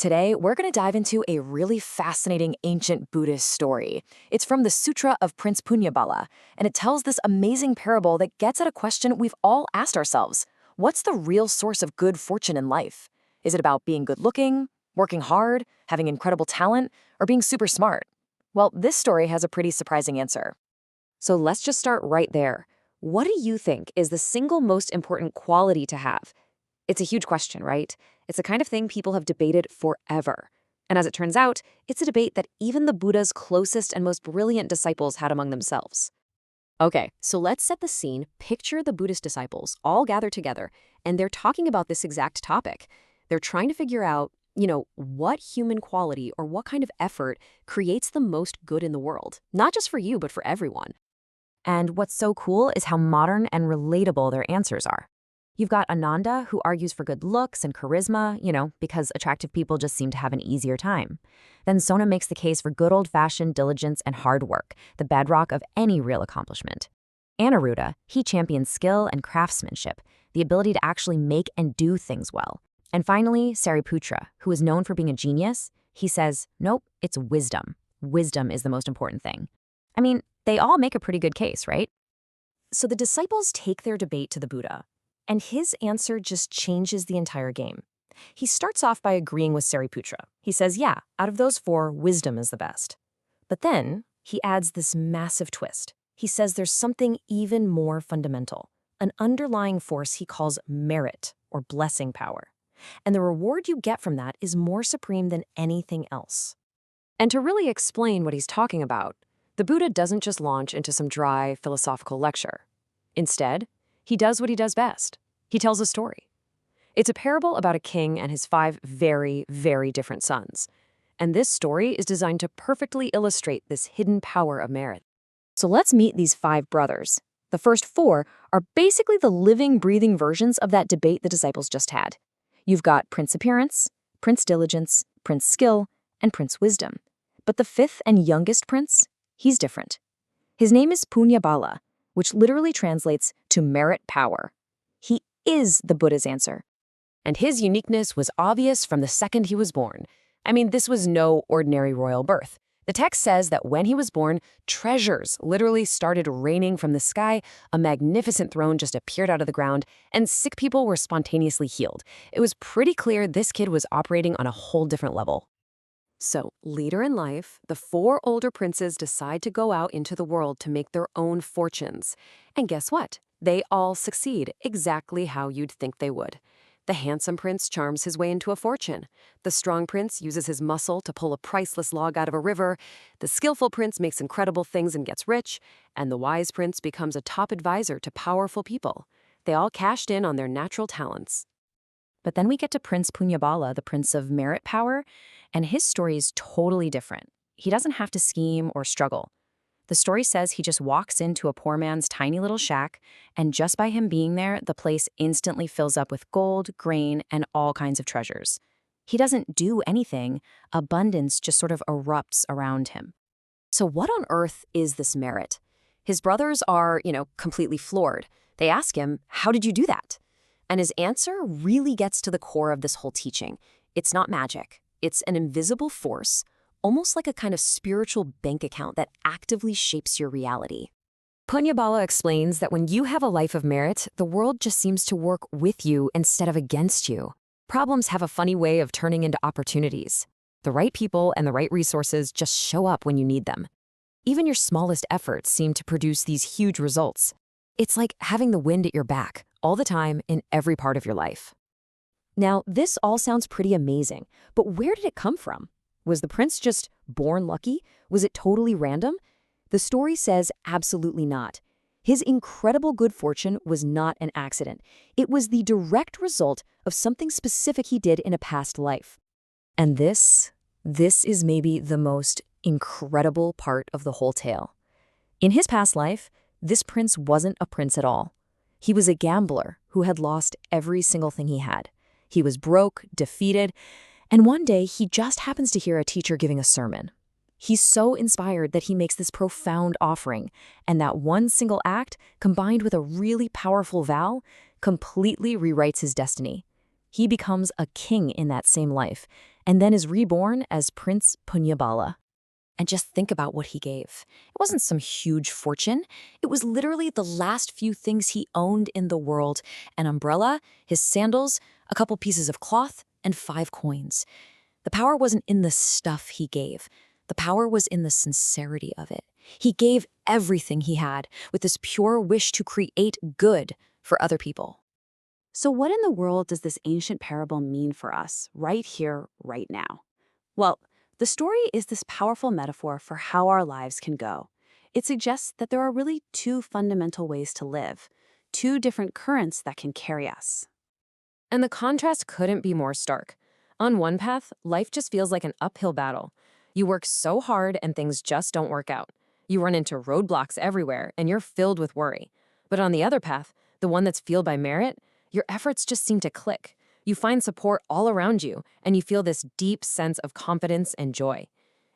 Today, we're going to dive into a really fascinating ancient Buddhist story. It's from the Sutra of Prince Puṇya, and it tells this amazing parable that gets at a question we've all asked ourselves. What's the real source of good fortune in life? Is it about being good-looking, working hard, having incredible talent, or being super smart? Well, this story has a pretty surprising answer. So let's just start right there. What do you think is the single most important quality to have? It's a huge question, right? It's the kind of thing people have debated forever. And as it turns out, it's a debate that even the Buddha's closest and most brilliant disciples had among themselves. Okay, so let's set the scene. Picture the Buddhist disciples all gathered together, and they're talking about this exact topic. They're trying to figure out, what human quality or what kind of effort creates the most good in the world, not just for you, but for everyone. And what's so cool is how modern and relatable their answers are. You've got Ananda, who argues for good looks and charisma, because attractive people just seem to have an easier time. Then Sona makes the case for good old-fashioned diligence and hard work, the bedrock of any real accomplishment. Aniruddha, he champions skill and craftsmanship, the ability to actually make and do things well. And finally, Sariputra, who is known for being a genius, he says, nope, it's wisdom. Wisdom is the most important thing. I mean, they all make a pretty good case, right? So the disciples take their debate to the Buddha, and his answer just changes the entire game. He starts off by agreeing with Sariputra. He says, yeah, out of those four, wisdom is the best. But then he adds this massive twist. He says there's something even more fundamental, an underlying force he calls merit, or blessing power. And the reward you get from that is more supreme than anything else. And to really explain what he's talking about, the Buddha doesn't just launch into some dry philosophical lecture. Instead, he does what he does best. He tells a story. It's a parable about a king and his 5 very, very different sons. And this story is designed to perfectly illustrate this hidden power of merit. So let's meet these 5 brothers. The first 4 are basically the living, breathing versions of that debate the disciples just had. You've got Prince Appearance, Prince Diligence, Prince Skill, and Prince Wisdom. But the 5th and youngest prince, he's different. His name is Puṇya, which literally translates to merit power. He is the Buddha's answer. And his uniqueness was obvious from the second he was born. I mean, this was no ordinary royal birth. The text says that when he was born, treasures literally started raining from the sky, a magnificent throne just appeared out of the ground, and sick people were spontaneously healed. It was pretty clear this kid was operating on a whole different level. So, later in life, the 4 older princes decide to go out into the world to make their own fortunes. And guess what? They all succeed exactly how you'd think they would. The handsome prince charms his way into a fortune. The strong prince uses his muscle to pull a priceless log out of a river. The skillful prince makes incredible things and gets rich. And the wise prince becomes a top advisor to powerful people. They all cashed in on their natural talents. But then we get to Prince Puṇya, the prince of merit power, and his story is totally different. He doesn't have to scheme or struggle. The story says he just walks into a poor man's tiny little shack, and just by him being there, the place instantly fills up with gold, grain, and all kinds of treasures. He doesn't do anything. Abundance just sort of erupts around him. So what on earth is this merit? His brothers are, completely floored. They ask him, how did you do that? And his answer really gets to the core of this whole teaching. It's not magic. It's an invisible force, almost like a kind of spiritual bank account that actively shapes your reality. Puṇya explains that when you have a life of merit, the world just seems to work with you instead of against you. Problems have a funny way of turning into opportunities. The right people and the right resources just show up when you need them. Even your smallest efforts seem to produce these huge results. It's like having the wind at your back all the time in every part of your life. Now, this all sounds pretty amazing, but where did it come from? Was the prince just born lucky? Was it totally random? The story says absolutely not. His incredible good fortune was not an accident. It was the direct result of something specific he did in a past life. And this is maybe the most incredible part of the whole tale. In his past life, this prince wasn't a prince at all. He was a gambler who had lost every single thing he had. He was broke, defeated, and one day he just happens to hear a teacher giving a sermon. He's so inspired that he makes this profound offering, and that one single act, combined with a really powerful vow, completely rewrites his destiny. He becomes a king in that same life, and then is reborn as Prince Puṇya. And just think about what he gave. It wasn't some huge fortune. It was literally the last few things he owned in the world: an umbrella, his sandals, a couple pieces of cloth, and 5 coins. The power wasn't in the stuff he gave. The power was in the sincerity of it. He gave everything he had with this pure wish to create good for other people. So what in the world does this ancient parable mean for us, right here, right now? Well, the story is this powerful metaphor for how our lives can go. It suggests that there are really 2 fundamental ways to live, 2 different currents that can carry us. And the contrast couldn't be more stark. On one path, life just feels like an uphill battle. You work so hard and things just don't work out. You run into roadblocks everywhere and you're filled with worry. But on the other path, the one that's fueled by merit, your efforts just seem to click. You find support all around you, and you feel this deep sense of confidence and joy.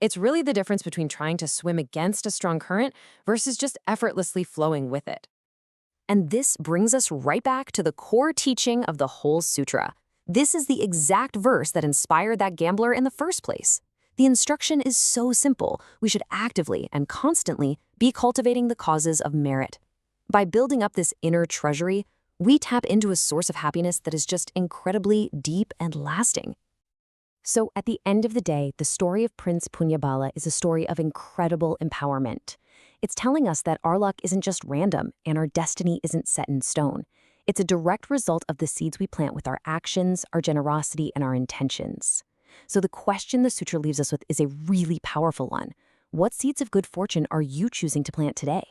It's really the difference between trying to swim against a strong current versus just effortlessly flowing with it. And this brings us right back to the core teaching of the whole sutra. This is the exact verse that inspired that gambler in the first place. The instruction is so simple, we should actively and constantly be cultivating the causes of merit. By building up this inner treasury, we tap into a source of happiness that is just incredibly deep and lasting. So at the end of the day, the story of Prince Puṇya is a story of incredible empowerment. It's telling us that our luck isn't just random and our destiny isn't set in stone. It's a direct result of the seeds we plant with our actions, our generosity, and our intentions. So the question the sutra leaves us with is a really powerful one. What seeds of good fortune are you choosing to plant today?